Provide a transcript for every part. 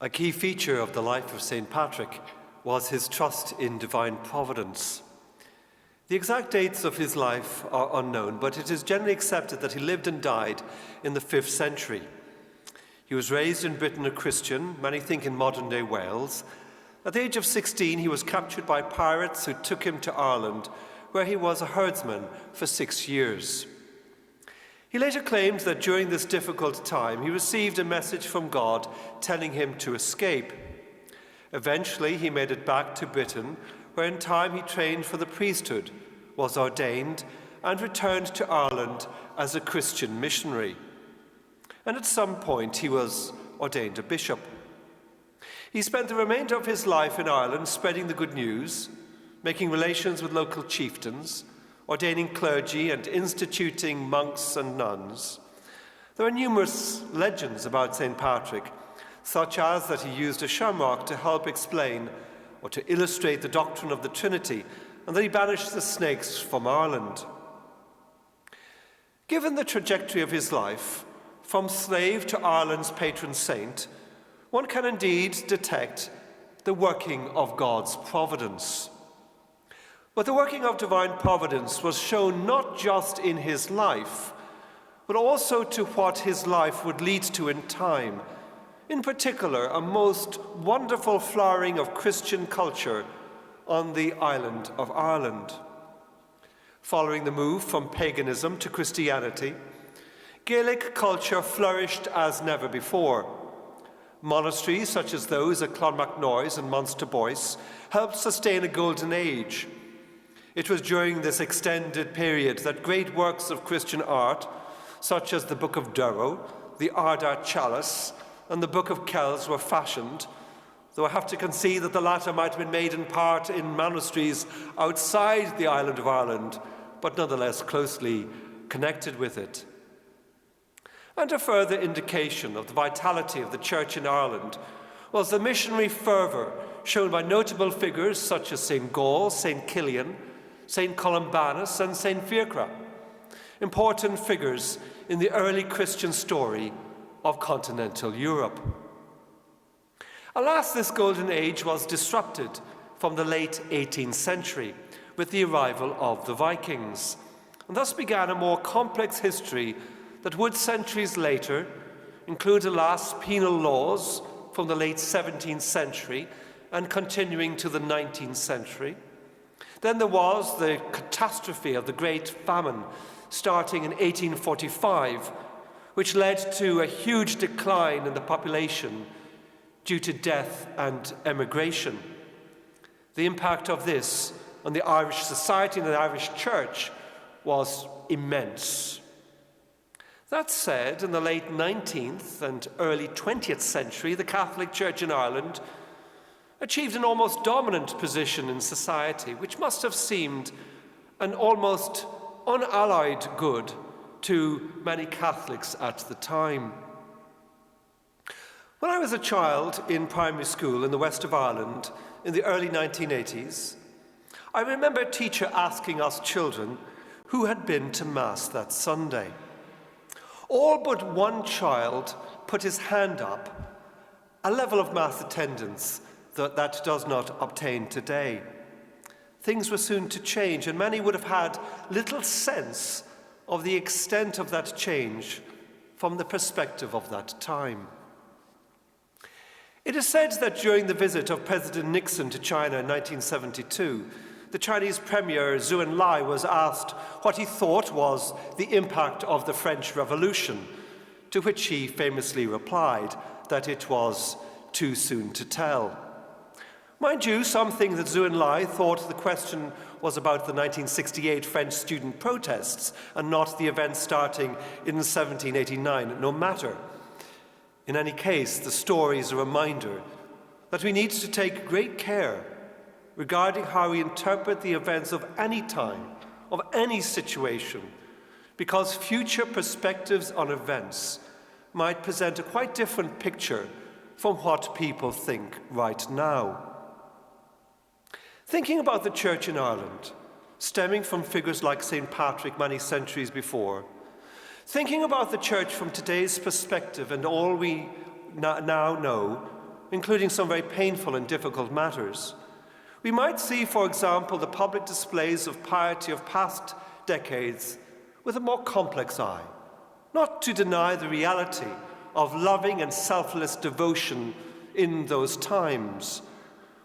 A key feature of the life of St. Patrick was his trust in divine providence. The exact dates of his life are unknown, but it is generally accepted that he lived and died in the 5th century. He was raised in Britain a Christian, many think in modern-day Wales. At the age of 16, he was captured by pirates who took him to Ireland, where he was a herdsman for 6 years. He later claimed that during this difficult time, he received a message from God telling him to escape. Eventually, he made it back to Britain, where in time he trained for the priesthood, was ordained, and returned to Ireland as a Christian missionary. And at some point, he was ordained a bishop. He spent the remainder of his life in Ireland spreading the good news, making relations with local chieftains, ordaining clergy and instituting monks and nuns. There are numerous legends about St. Patrick, such as that he used a shamrock to help explain or to illustrate the doctrine of the Trinity, and that he banished the snakes from Ireland. Given the trajectory of his life, from slave to Ireland's patron saint, one can indeed detect the working of God's providence. But the working of divine providence was shown not just in his life, but also to what his life would lead to in time. In particular, a most wonderful flowering of Christian culture on the island of Ireland. Following the move from paganism to Christianity, Gaelic culture flourished as never before. Monasteries such as those at Clonmacnoise and Munster Boyce helped sustain a golden age. It was during this extended period that great works of Christian art, such as the Book of Durrow, the Ardagh Chalice, and the Book of Kells were fashioned, though I have to concede that the latter might have been made in part in monasteries outside the island of Ireland, but nonetheless closely connected with it. And a further indication of the vitality of the Church in Ireland was the missionary fervour shown by notable figures such as St. Gall, St. Kilian, St. Columbanus, and St. Fiacre, important figures in the early Christian story of continental Europe. Alas, this golden age was disrupted from the late 18th century with the arrival of the Vikings, and thus began a more complex history that would centuries later include, alas, penal laws from the late 17th century and continuing to the 19th century. Then there was the catastrophe of the Great Famine starting in 1845, which led to a huge decline in the population due to death and emigration. The impact of this on the Irish society and the Irish Church was immense. That said, in the late 19th and early 20th century, the Catholic Church in Ireland achieved an almost dominant position in society, which must have seemed an almost unallied good to many Catholics at the time. When I was a child in primary school in the west of Ireland in the early 1980s, I remember a teacher asking us children who had been to Mass that Sunday. All but one child put his hand up, a level of Mass attendance that does not obtain today. Things were soon to change, and many would have had little sense of the extent of that change from the perspective of that time. It is said that during the visit of President Nixon to China in 1972, the Chinese Premier Zhou Enlai was asked what he thought was the impact of the French Revolution, to which he famously replied that it was too soon to tell. Mind you, some think that Zhou Enlai thought the question was about the 1968 French student protests and not the events starting in 1789. No matter. In any case, the story is a reminder that we need to take great care regarding how we interpret the events of any time, of any situation, because future perspectives on events might present a quite different picture from what people think right now. Thinking about the Church in Ireland, stemming from figures like St. Patrick many centuries before, thinking about the Church from today's perspective and all we now know, including some very painful and difficult matters. We might see, for example, the public displays of piety of past decades with a more complex eye, not to deny the reality of loving and selfless devotion in those times,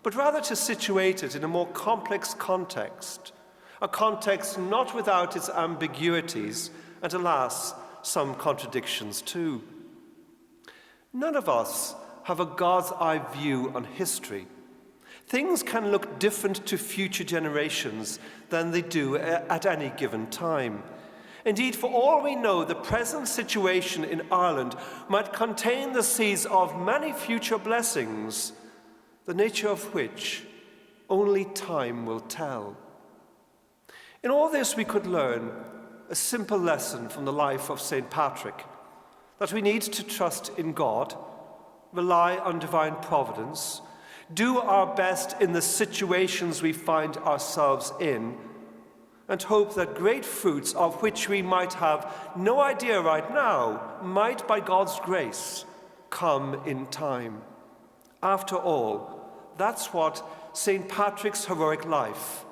but rather to situate it in a more complex context, a context not without its ambiguities and, alas, some contradictions too. None of us have a God's eye view on history. Things can look different to future generations than they do at any given time. Indeed, for all we know, the present situation in Ireland might contain the seeds of many future blessings, the nature of which only time will tell. In all this, we could learn a simple lesson from the life of St. Patrick, that we need to trust in God, rely on divine providence, do our best in the situations we find ourselves in, and hope that great fruits of which we might have no idea right now might, by God's grace, come in time. After all, that's what St. Patrick's heroic life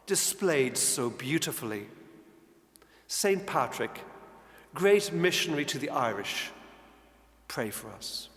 displayed so beautifully. St. Patrick, great missionary to the Irish, pray for us.